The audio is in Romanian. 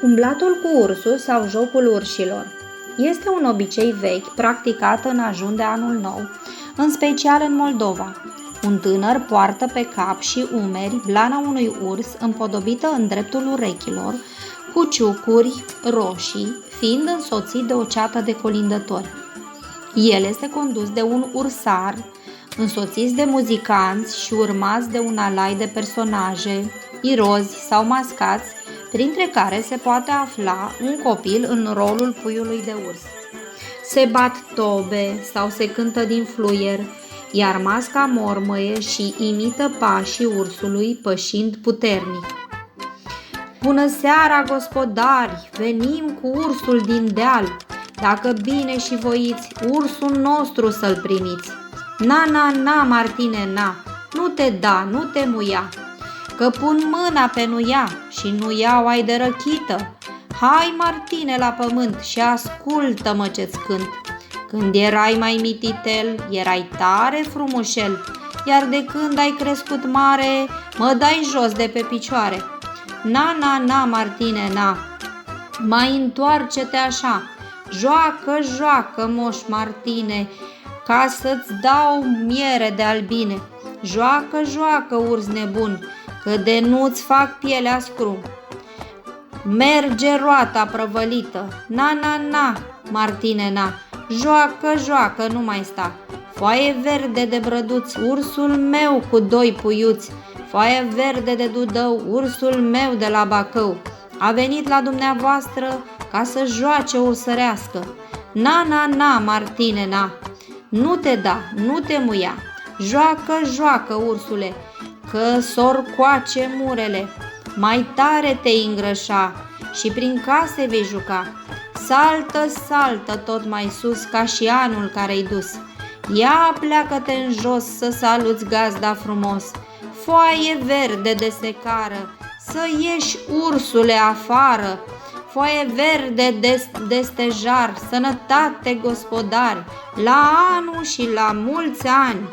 Umblatul cu ursul sau jocul urșilor este un obicei vechi practicat în ajun de anul nou, în special în Moldova. Un tânăr poartă pe cap și umeri blana unui urs împodobită în dreptul urechilor, cu ciucuri roșii, fiind însoțit de o ceată de colindători. El este condus de un ursar, însoțiți de muzicanți și urmați de un alai de personaje, irozi sau mascați, printre care se poate afla un copil în rolul puiului de urs. Se bat tobe sau se cântă din fluier, iar masca mormăie și imită pașii ursului pășind puternic. Bună seara, gospodari! Venim cu ursul din deal. Dacă bine și voiți, ursul nostru să-l primiți. Na, na, na, Martine, na, nu te da, nu te muia, că pun mâna pe nuia și nuia o ai de răchită. Hai, Martine, la pământ și ascultă-mă ce-ți cânt. Când erai mai mititel, erai tare frumușel, iar de când ai crescut mare, mă dai jos de pe picioare. Na, na, na, Martine, na, mai întoarce-te așa, joacă, joacă, moș Martine, ca să-ți dau miere de albine. Joacă, joacă, urs nebun, că de nu-ți fac pielea scrum. Merge roata prăvălită, na, na, na, Martine, na, joacă, joacă, nu mai sta. Foaie verde de brăduț, ursul meu cu doi puiuți, foaie verde de dudău, ursul meu de la Bacău, a venit la dumneavoastră ca să joace o sărească. Na, na, na, Martine, na, nu te da, nu te muia, joacă, joacă, ursule, că s-or coace murele, mai tare te îngrășa și prin case vei juca. Saltă, saltă tot mai sus ca și anul care-i dus. Ia pleacă-te în jos să saluți gazda frumos. Foaie verde de secară, să ieși ursule afară. Foaie verde de stejar, sănătate gospodari, la anul și la mulți ani.